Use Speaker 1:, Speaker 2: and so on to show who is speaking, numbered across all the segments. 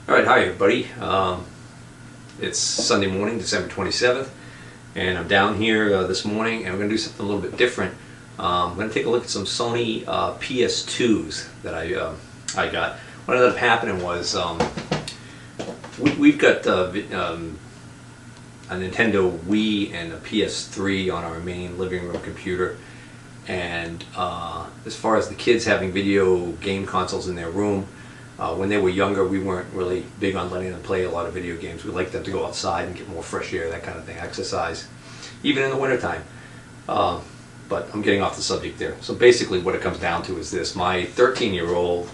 Speaker 1: Alright, hi everybody. It's Sunday morning, December 27th, and I'm down here this morning, and we're going to do something a little bit different. I'm going to take a look at some Sony PS2s that I got. What ended up happening was we've got a Nintendo Wii and a PS3 on our main living room computer, and as far as the kids having video game consoles in their room, when they were younger, we weren't really big on letting them play a lot of video games. We liked them to go outside and get more fresh air, that kind of thing, exercise, even in the wintertime. But I'm getting off the subject there. So basically what it comes down to is this. My 13-year-old,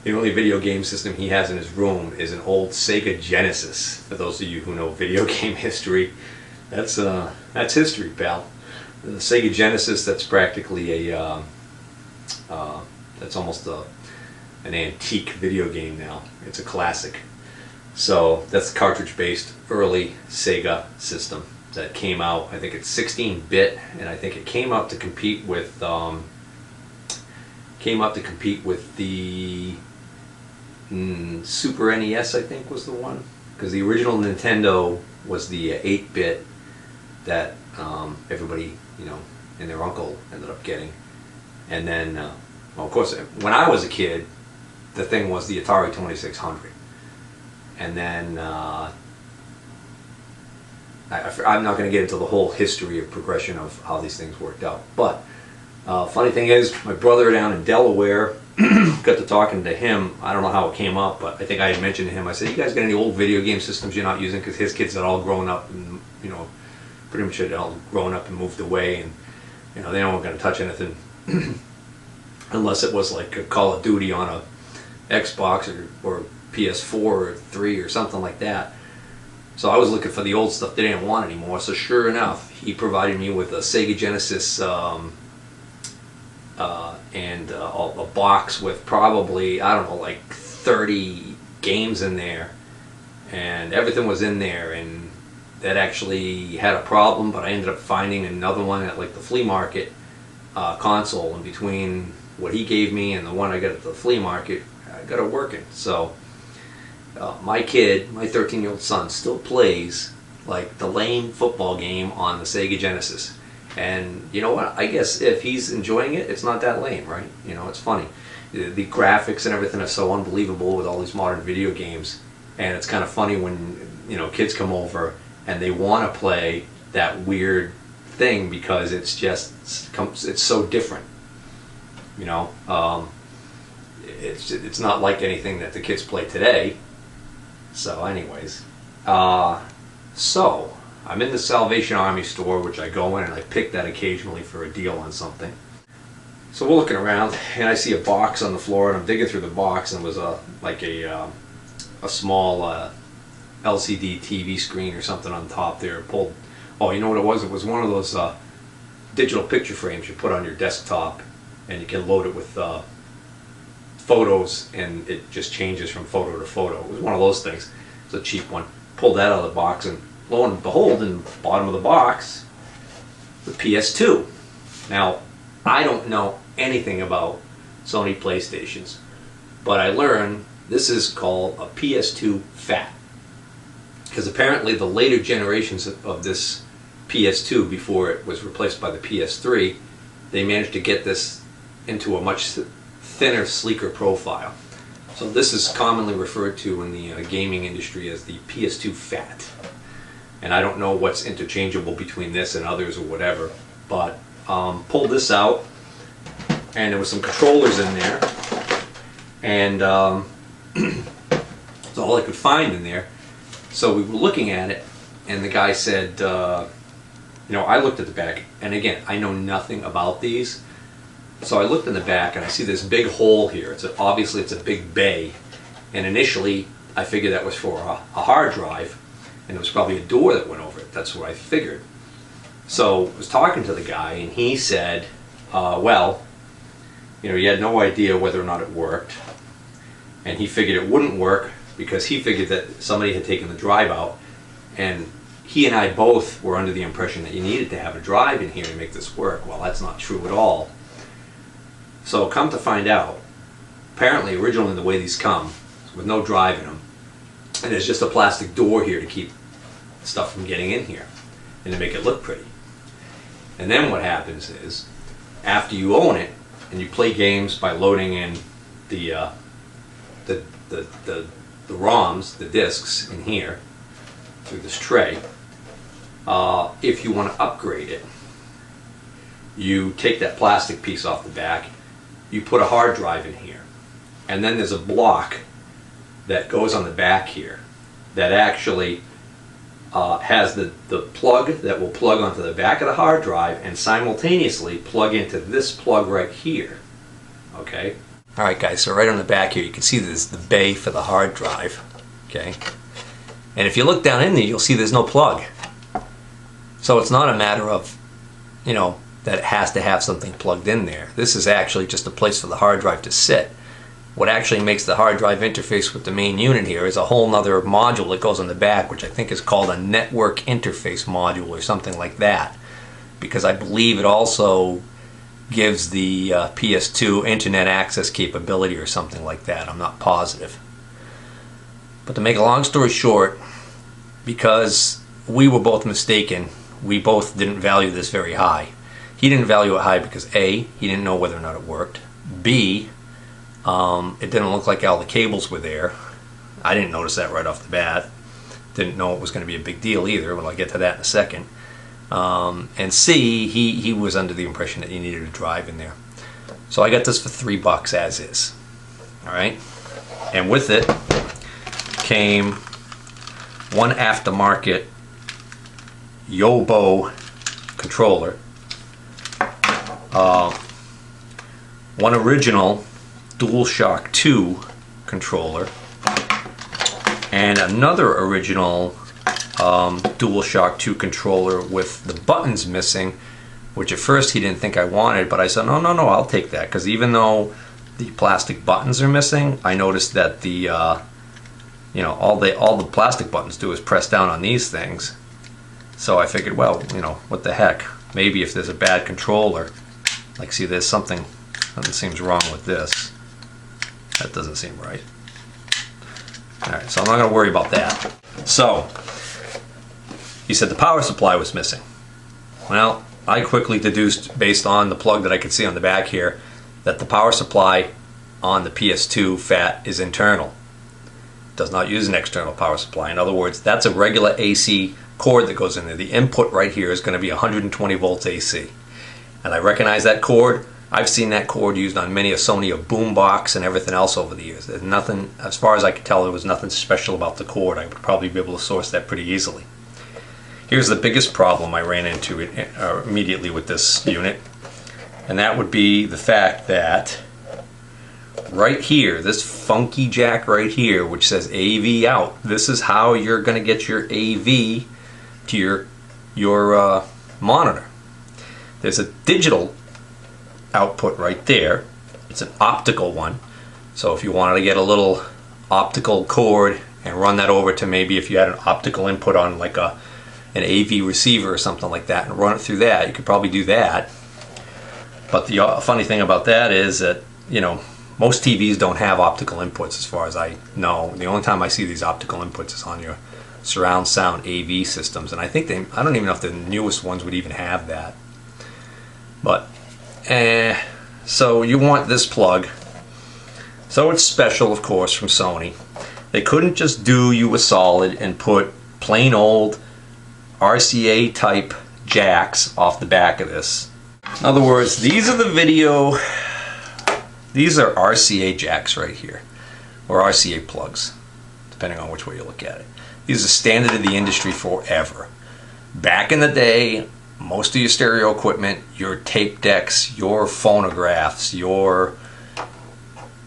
Speaker 1: the only video game system he has in his room is an old Sega Genesis. For those of you who know video game history, that's history, pal. The Sega Genesis, that's practically that's almost an antique video game now. It's a classic. So that's the cartridge-based early Sega system that came out. I think it's 16-bit, and I think it came out to compete with the Super NES. I think was the one, because the original Nintendo was the 8-bit that everybody, and their uncle ended up getting. And then, well, of course, when I was a kid, the thing was the Atari 2600. And then I'm not going to get into the whole history of progression of how these things worked out. But funny thing is, my brother down in Delaware, got to talking to him. I don't know how it came up, but I think I had mentioned to him, I said, you guys got any old video game systems you're not using? Because his kids had all grown up and, pretty much had all grown up and moved away, and they weren't going to touch anything unless it was like a Call of Duty on a Xbox or PS4 or 3 or something like that. So I was looking for the old stuff they didn't want anymore. So sure enough, he provided me with a Sega Genesis and a box with probably, I don't know, like 30 games in there, and everything was in there. And that actually had a problem, but I ended up finding another one at like the flea market console, and between what he gave me and the one I got at the flea market, I got it working. So my kid, my 13-year-old son, still plays like the lame football game on the Sega Genesis. And you know what? I guess if he's enjoying it, it's not that lame, right? It's funny. The graphics and everything are so unbelievable with all these modern video games, and it's kind of funny when kids come over and they want to play that weird thing because it's so different. It's not like anything that the kids play today. So anyways, so I'm in the Salvation Army store, which I go in and I pick that occasionally for a deal on something. So we're looking around, and I see a box on the floor, and I'm digging through the box, and it was a small LCD TV screen or something on top there. Pulled. Oh, you know what it was? It was one of those digital picture frames you put on your desktop, and you can load it with photos, and it just changes from photo to photo. It was one of those things. It's a cheap one. Pulled that out of the box, and lo and behold, in the bottom of the box, the PS2. Now, I don't know anything about Sony PlayStations, but I learned this is called a PS2 Fat, because apparently the later generations of this PS2, before it was replaced by the PS3, they managed to get this into a much thinner, sleeker profile. So this is commonly referred to in the gaming industry as the PS2 Fat. And I don't know what's interchangeable between this and others or whatever, but pulled this out, and there was some controllers in there, and that's all I could find in there. So we were looking at it, and the guy said, I looked at the back, and again, I know nothing about these. So I looked in the back, and I see this big hole here. Obviously it's a big bay, and initially I figured that was for a hard drive, and it was probably a door that went over it. That's what I figured. So I was talking to the guy, and he said, he had no idea whether or not it worked, and he figured it wouldn't work because he figured that somebody had taken the drive out, and he and I both were under the impression that you needed to have a drive in here to make this work. Well, that's not true at all. So come to find out, apparently originally the way these come, with no drive in them, And there's just a plastic door here to keep stuff from getting in here and to make it look pretty. And then what happens is, after you own it and you play games by loading in the ROMs, the discs in here through this tray, if you want to upgrade it, you take that plastic piece off the back, you put a hard drive in here, and then there's a block that goes on the back here that actually has the plug that will plug onto the back of the hard drive and simultaneously plug into this plug right here. Okay? Alright guys, so right on the back here you can see there's the bay for the hard drive. Okay? And if you look down in there, you'll see there's no plug. So it's not a matter of, you know, that it has to have something plugged in there. This is actually just a place for the hard drive to sit. What actually makes the hard drive interface with the main unit here is a whole nother module that goes on the back, which I think is called a network interface module or something like that, because I believe it also gives the PS2 internet access capability or something like that. I'm not positive. But to make a long story short, because we were both mistaken, we both didn't value this very high. He didn't value it high because A, he didn't know whether or not it worked. B, it didn't look like all the cables were there. I didn't notice that right off the bat. Didn't know it was going to be a big deal either, but I'll get to that in a second. And C, he was under the impression that you needed a drive in there. So I got this for $3 as is. Alright? And with it came one aftermarket Yobo controller, one original DualShock 2 controller, and another original DualShock 2 controller with the buttons missing, which at first he didn't think I wanted, but I said no, I'll take that, because even though the plastic buttons are missing, I noticed that the you know, all the plastic buttons do is press down on these things. So I figured, well, you know, what the heck, maybe if there's a bad controller, like, see, there's something seems wrong with this. That doesn't seem right. Alright, so I'm not going to worry about that. So, he said the power supply was missing. Well, I quickly deduced, based on the plug that I could see on the back here, that the power supply on the PS2 FAT is internal. It does not use an external power supply. In other words, that's a regular AC cord that goes in there. The input right here is going to be 120 volts AC. And I recognize that cord. I've seen that cord used on many a Sony boombox and everything else over the years. There's nothing, as far as I could tell, there was nothing special about the cord. I would probably be able to source that pretty easily. Here's the biggest problem I ran into immediately with this unit, and that would be the fact that right here, this funky jack right here, which says AV out, this is how you're going to get your AV to your monitor. There's a digital output right there. It's an optical one. So if you wanted to get a little optical cord and run that over to, maybe if you had an optical input on like an AV receiver or something like that, and run it through that, you could probably do that. But the funny thing about that is that, you know, most TVs don't have optical inputs as far as I know. The only time I see these optical inputs is on your surround sound AV systems, and I think I don't even know if the newest ones would even have that. But so you want this plug. So it's special, of course, from Sony. They couldn't just do you a solid and put plain old RCA type jacks off the back of this. In other words, these are RCA jacks right here, or RCA plugs, depending on which way you look at it. These are standard in the industry forever. Back in the day, most of your stereo equipment, your tape decks, your phonographs, your,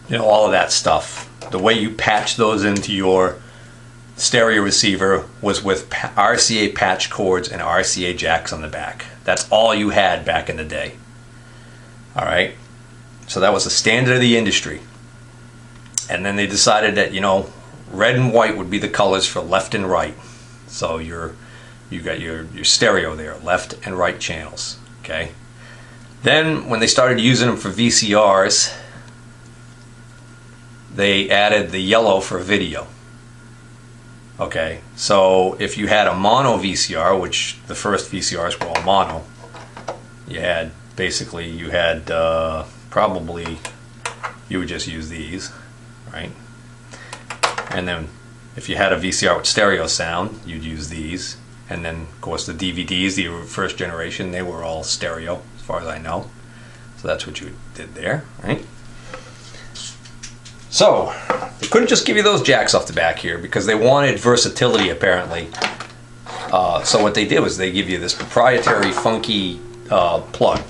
Speaker 1: you know, all of that stuff, the way you patch those into your stereo receiver was with RCA patch cords and RCA jacks on the back. That's all you had back in the day. Alright? So that was the standard of the industry. And then they decided that, you know, red and white would be the colors for left and right. So you got your stereo there, left and right channels. Okay. Then when they started using them for VCRs, they added the yellow for video. Okay, so if you had a mono VCR, which the first VCRs were all mono, you had basically, you had probably, you would just use these, right? And then if you had a VCR with stereo sound, you'd use these. And then, of course, the DVDs, the first generation, they were all stereo, as far as I know. So that's what you did there, right? So, they couldn't just give you those jacks off the back here because they wanted versatility, apparently. So what they did was they give you this proprietary, funky plug.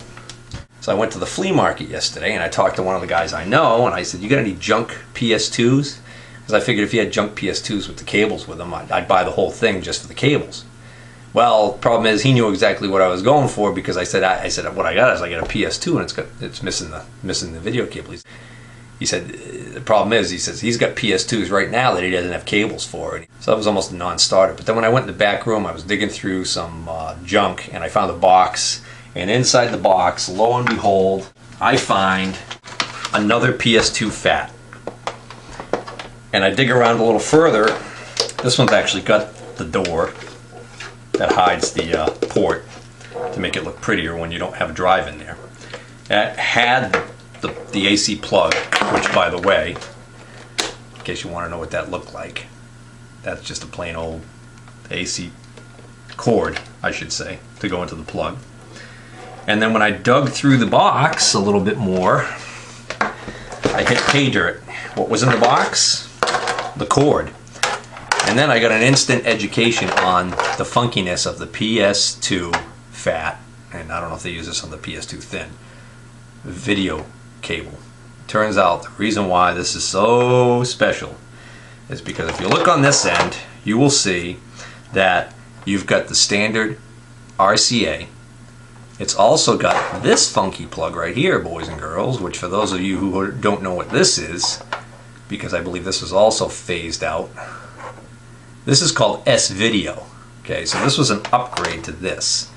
Speaker 1: So I went to the flea market yesterday and I talked to one of the guys I know, and I said, you got any junk PS2s? Because I figured if you had junk PS2s with the cables with them, I'd buy the whole thing just for the cables. Well, the problem is he knew exactly what I was going for, because I said what I got is I got a PS2 and it's missing the video cable. He said the problem is, he says he's got PS2s right now that he doesn't have cables for. So that was almost a non-starter. But then when I went in the back room, I was digging through some junk and I found a box. And inside the box, lo and behold, I find another PS2 fat. And I dig around a little further. This one's actually got the door that hides the port to make it look prettier when you don't have a drive in there. It had the AC plug, which, by the way, in case you want to know what that looked like, that's just a plain old AC cord, I should say, to go into the plug. And then when I dug through the box a little bit more, I hit pay dirt. What was in the box? The cord. And then I got an instant education on the funkiness of the PS2 fat, and I don't know if they use this on the PS2 thin, video cable. Turns out the reason why this is so special is because if you look on this end, you will see that you've got the standard RCA. It's also got this funky plug right here, boys and girls, which for those of you who don't know what this is, because I believe this was also phased out, this is called SVideo. Okay, so this was an upgrade to this.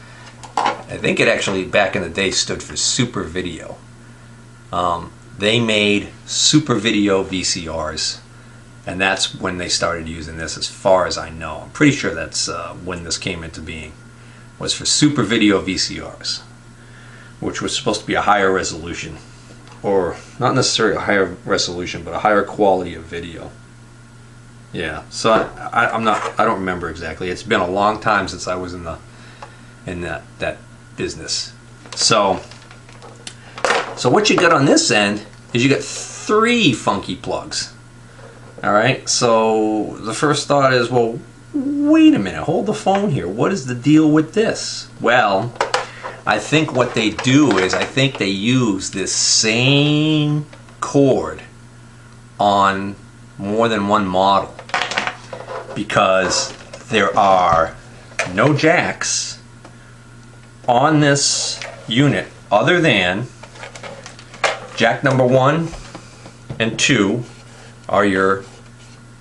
Speaker 1: I think it actually back in the day stood for Super Video. They made Super Video VCRs, and that's when they started using this, as far as I know. I'm pretty sure that's when this came into being, was for Super Video VCRs, which was supposed to be a higher resolution, or not necessarily a higher resolution, but a higher quality of video. Yeah, so I don't remember exactly. It's been a long time since I was in that business. So what you got on this end is you got 3 funky plugs. All right, so the first thought is, well, wait a minute, hold the phone here. What is the deal with this? Well, I think what they do is, I think they use this same cord on more than one model, because there are no jacks on this unit other than jack number 1 and 2 are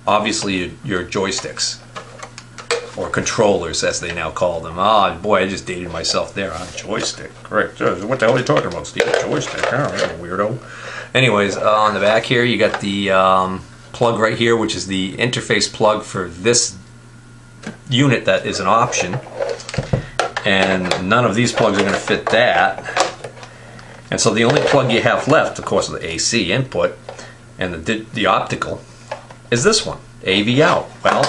Speaker 1: obviously your joysticks, or controllers as they now call them. Ah, boy, I just dated myself there. Joystick, correct. What the hell are you talking about, Steve? Joystick, oh, weirdo. Anyways, on the back here you got the plug right here, which is the interface plug for this unit that is an option, and none of these plugs are going to fit that. And so the only plug you have left, of course, is the AC input, and the optical is this one, AV out. Well,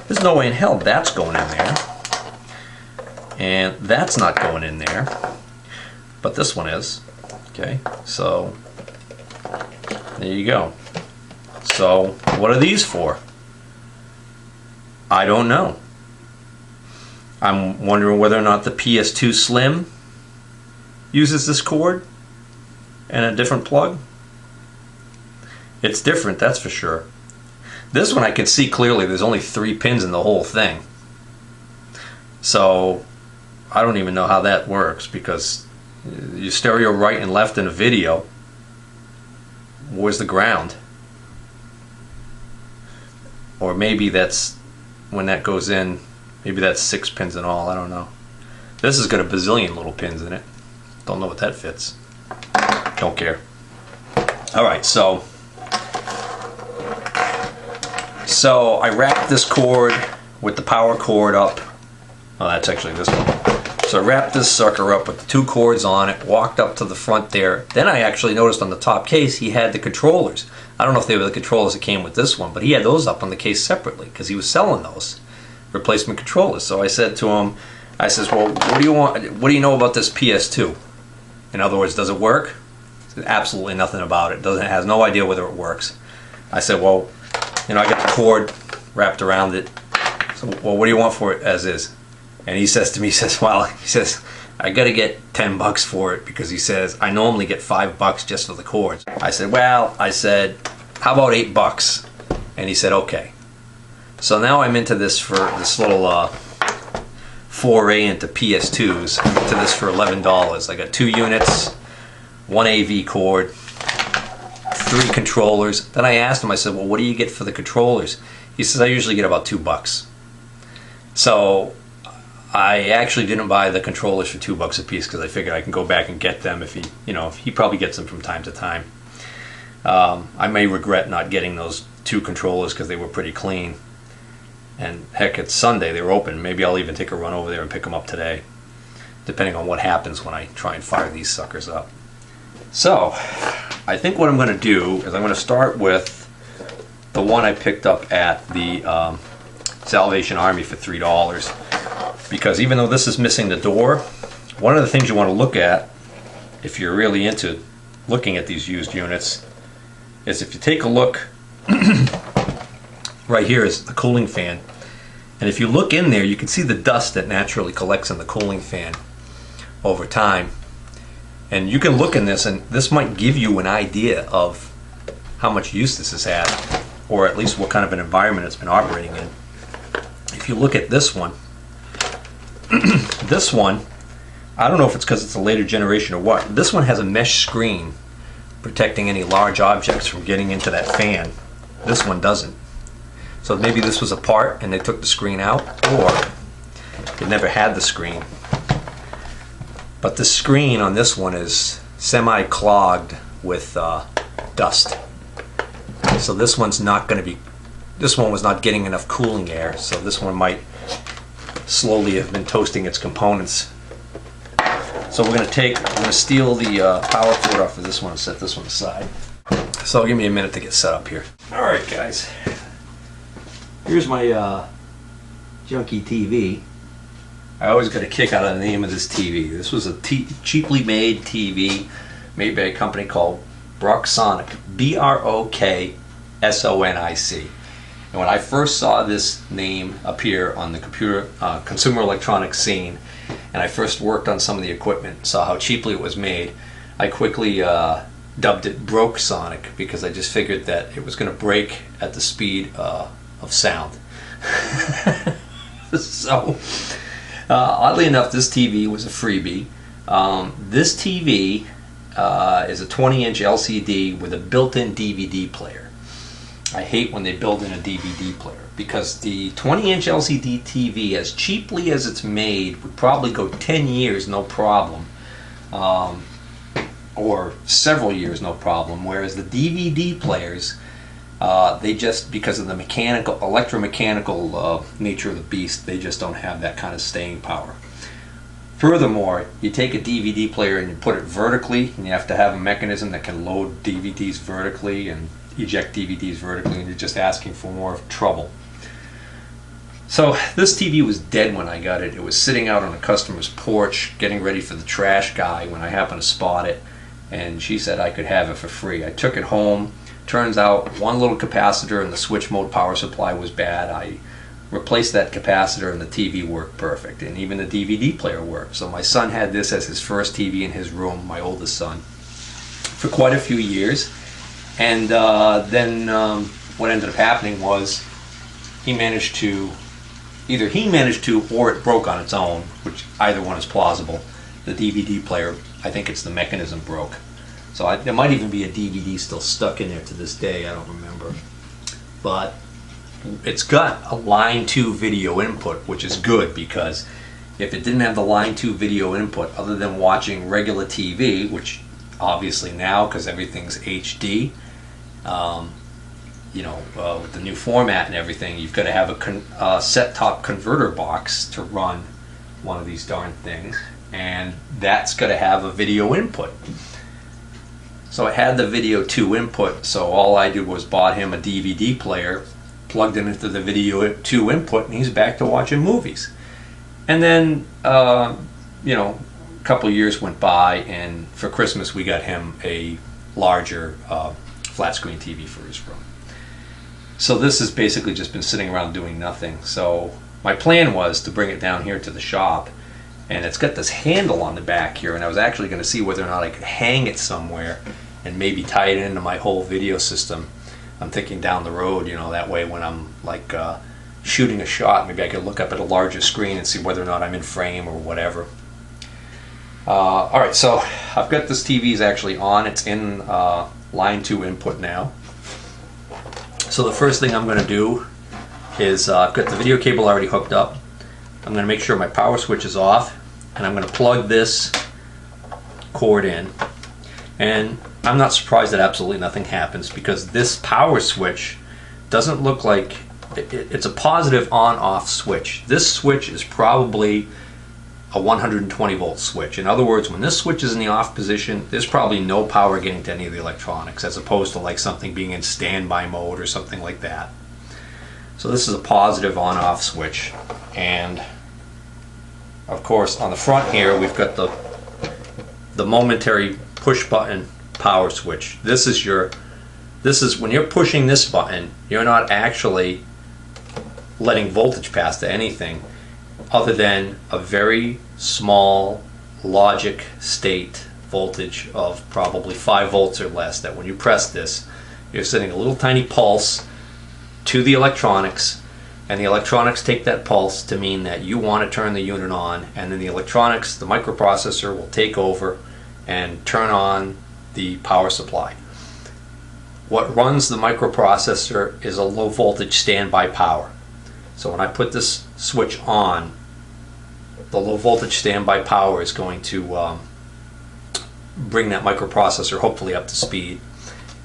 Speaker 1: there's no way in hell that's going in there, and that's not going in there, but this one is. Okay, so there you go. So what are these for? I don't know. I'm wondering whether or not the PS2 Slim uses this cord and a different plug. It's different, that's for sure. This one I can see clearly. There's only 3 pins in the whole thing. So I don't even know how that works, because you stereo right and left in a video. Where's the ground? Or maybe that's when that goes in, maybe that's 6 pins in all, I don't know. This has got a bazillion little pins in it. Don't know what that fits. Don't care. Alright, so So I wrapped this cord with the power cord up. Oh, that's actually this one. So I wrapped this sucker up with the 2 cords on it, walked up to the front there. Then I actually noticed on the top case he had the controllers. I don't know if they were the controllers that came with this one, but he had those up on the case separately because he was selling those replacement controllers. So I said to him, I says, well, what do you want? What do you know about this PS2? In other words, does it work? He said, absolutely nothing about it. Has no idea whether it works. I said, well, you know, I got the cord wrapped around it. So, well, what do you want for it as is? And he says to me, he says, I got to get $10 for it because he says I normally get $5 just for the cords. I said, well, how about $8? And he said, okay. So now I'm into this for this little foray into PS2s. I'm into this for $11. I got 2 units, 1 AV cord, 3 controllers. Then I asked him, I said, well, what do you get for the controllers? He says, I usually get about $2. So I actually didn't buy the controllers for $2 a piece because I figured I can go back and get them if he probably gets them from time to time. I may regret not getting those 2 controllers because they were pretty clean. And heck, it's Sunday, they were open. Maybe I'll even take a run over there and pick them up today, depending on what happens when I try and fire these suckers up. So I think what I'm going to do is I'm going to start with the one I picked up at the Salvation Army for $3. Because even though this is missing the door, one of the things you want to look at if you're really into looking at these used units is if you take a look, right here is the cooling fan. And if you look in there, you can see the dust that naturally collects in the cooling fan over time. And you can look in this, and this might give you an idea of how much use this has had, or at least what kind of an environment it's been operating in. If you look at this one, this one, I don't know if it's because it's a later generation or what. This one has a mesh screen protecting any large objects from getting into that fan. This one doesn't. So maybe this was a part and they took the screen out, or it never had the screen. But the screen on this one is semi-clogged with dust. So this one's not going to be, this one was not getting enough cooling air, so this one might slowly have been toasting its components. So I'm going to steal the power cord off of this one and set this one aside. So give me a minute to get set up here. Alright guys, here's my junky TV. I always got a kick out of the name of this TV. This was a cheaply made TV made by a company called Broksonic, Broksonic. And when I first saw this name appear on the consumer electronics scene, and I first worked on some of the equipment, saw how cheaply it was made, I quickly dubbed it Broksonic because I just figured that it was going to break at the speed of sound. So, oddly enough, this TV was a freebie. This TV is a 20-inch LCD with a built-in DVD player. I hate when they build in a DVD player because the 20-inch LCD TV, as cheaply as it's made, would probably go 10 years no problem, or several years no problem, whereas the DVD players, they just, because of the electromechanical nature of the beast, they just don't have that kind of staying power. Furthermore, you take a DVD player and you put it vertically, and you have to have a mechanism that can load DVDs vertically and eject DVDs vertically, and you're just asking for more trouble. So this TV was dead when I got it. It was sitting out on a customer's porch getting ready for the trash guy when I happened to spot it, and she said I could have it for free. I took it home. Turns out one little capacitor in the switch mode power supply was bad. I replaced that capacitor and the TV worked perfect, and even the DVD player worked. So my son had this as his first TV in his room, my oldest son, for quite a few years. And then what ended up happening was either he managed to or it broke on its own, which either one is plausible. The DVD player, I think it's the mechanism broke. So there might even be a DVD still stuck in there to this day, I don't remember. But it's got a line 2 video input, which is good, because if it didn't have the line 2 video input, other than watching regular TV, which obviously now, because everything's HD, with the new format and everything, you've got to have a set-top converter box to run one of these darn things, and that's got to have a video input. So it had the video 2 input, so all I did was bought him a DVD player, plugged it into the video 2 input, and he's back to watching movies. And then, a couple of years went by, and for Christmas we got him a larger flat screen TV for his room. So this has basically just been sitting around doing nothing. So my plan was to bring it down here to the shop, and it's got this handle on the back here, and I was actually going to see whether or not I could hang it somewhere and maybe tie it into my whole video system. I'm thinking down the road, that way when I'm like shooting a shot, maybe I could look up at a larger screen and see whether or not I'm in frame or whatever. Alright, so I've got this TV is actually on. It's in line 2 input now. So the first thing I'm going to do is I've got the video cable already hooked up. I'm going to make sure my power switch is off, and I'm going to plug this cord in. And I'm not surprised that absolutely nothing happens, because this power switch doesn't look like it's a positive on-off switch. This switch is probably a 120 volt switch. In other words, when this switch is in the off position, there's probably no power getting to any of the electronics, as opposed to like something being in standby mode or something like that. So this is a positive on-off switch, and of course on the front here we've got the momentary push button power switch. This is when you're pushing this button, you're not actually letting voltage pass to anything other than a very small logic state voltage of probably 5 volts or less, that when you press this, you're sending a little tiny pulse to the electronics, and the electronics take that pulse to mean that you want to turn the unit on, and then the electronics, the microprocessor, will take over and turn on the power supply. What runs the microprocessor is a low voltage standby power. So when I put this switch on, the low voltage standby power is going to bring that microprocessor hopefully up to speed,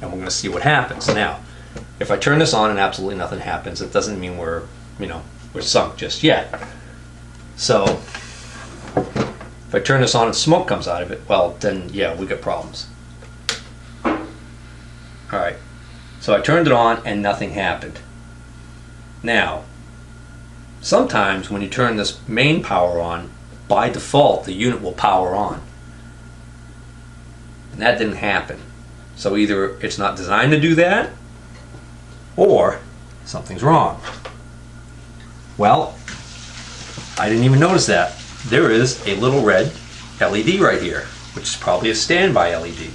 Speaker 1: and we're going to see what happens. Now, if I turn this on and absolutely nothing happens, it doesn't mean we're sunk just yet. So if I turn this on and smoke comes out of it, well, then yeah, we got problems. Alright, so I turned it on and nothing happened. Now, sometimes when you turn this main power on, by default the unit will power on. And that didn't happen. So either it's not designed to do that, or something's wrong. Well, I didn't even notice that. There is a little red LED right here, which is probably a standby LED.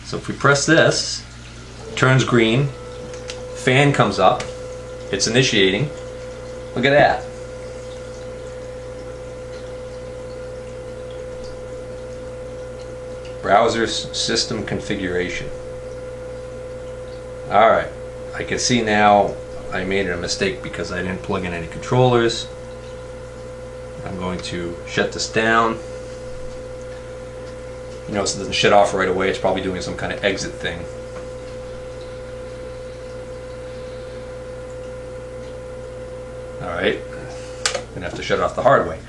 Speaker 1: So if we press this, it turns green, fan comes up, it's initiating. Look at that. Browser system configuration. Alright, I can see now I made a mistake because I didn't plug in any controllers. I'm going to shut this down. You notice it doesn't shut off right away. It's probably doing some kind of exit thing. Alright, I'm gonna have to shut it off the hard way.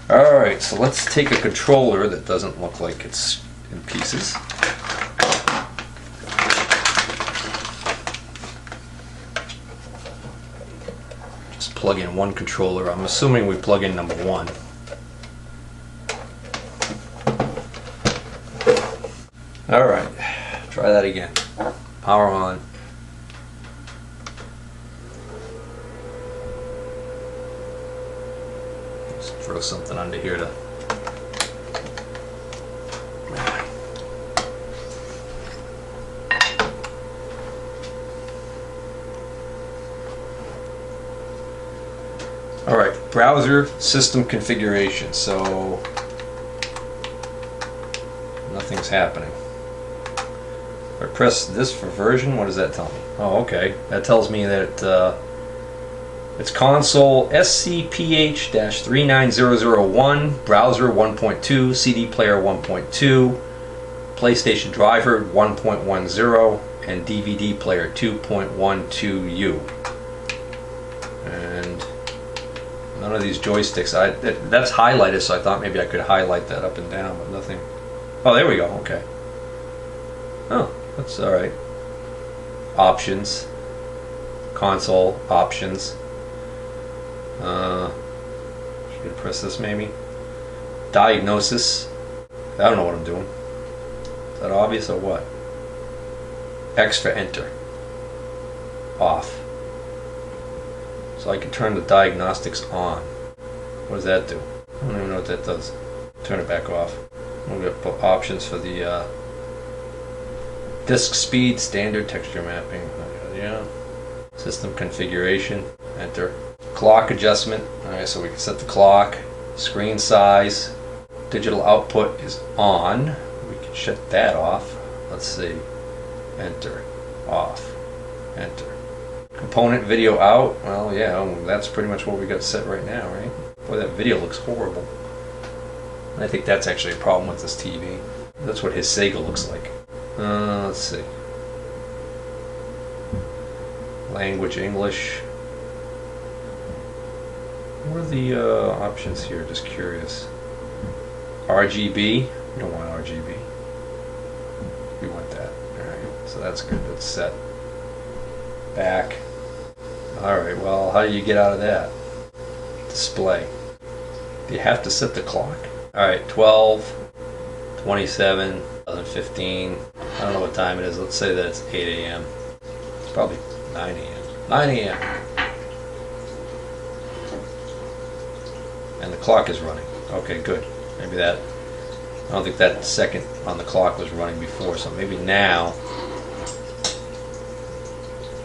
Speaker 1: Alright, so let's take a controller that doesn't look like it's in pieces. Just plug in one controller. I'm assuming we plug in number 1. Alright, try that again. Power on. Just throw something under here to... Alright, browser system configuration. So nothing's happening. If I press this for version, what does that tell me? Oh, okay. That tells me that it's console SCPH-39001, browser 1.2, CD player 1.2, PlayStation driver 1.10 and DVD player 2.12U. And none of these joysticks, that's highlighted, so I thought maybe I could highlight that up and down, but nothing. Oh, there we go, okay. Oh, that's alright. Options. Console, options. Should I press this maybe? Diagnosis. I don't know what I'm doing. Is that obvious or what? X for enter. Off. So I can turn the diagnostics on. What does that do? I don't even know what that does. Turn it back off. I'm going to put options for the disk speed, standard texture mapping. Yeah. System configuration. Enter. Clock adjustment. Alright, so we can set the clock. Screen size. Digital output is on. We can shut that off. Let's see. Enter. Off. Enter. Component video out. Well, yeah, that's pretty much what we got set right now, right? Boy, that video looks horrible. I think that's actually a problem with this TV. That's what his Sega looks like. Let's see. Language English. What are the options here? Just curious. RGB. We don't want RGB. We want that. Alright, so that's good. That's set. Back. Alright, well, how do you get out of that? Display. Do you have to set the clock? Alright, 12, 27, 2015. I don't know what time it is. Let's say that it's 8 a.m. It's probably 9 a.m. 9 a.m. And the clock is running. Okay, good. Maybe that. I don't think that second on the clock was running before, so maybe now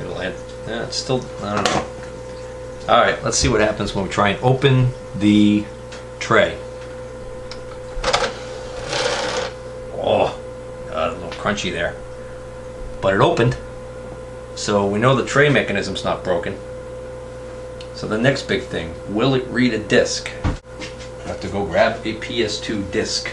Speaker 1: it'll end. Yeah, it's still, I don't know. Alright, let's see what happens when we try and open the tray. Oh, got a little crunchy there. But it opened. So we know the tray mechanism's not broken. So the next big thing, will it read a disc? I have to go grab a PS2 disc.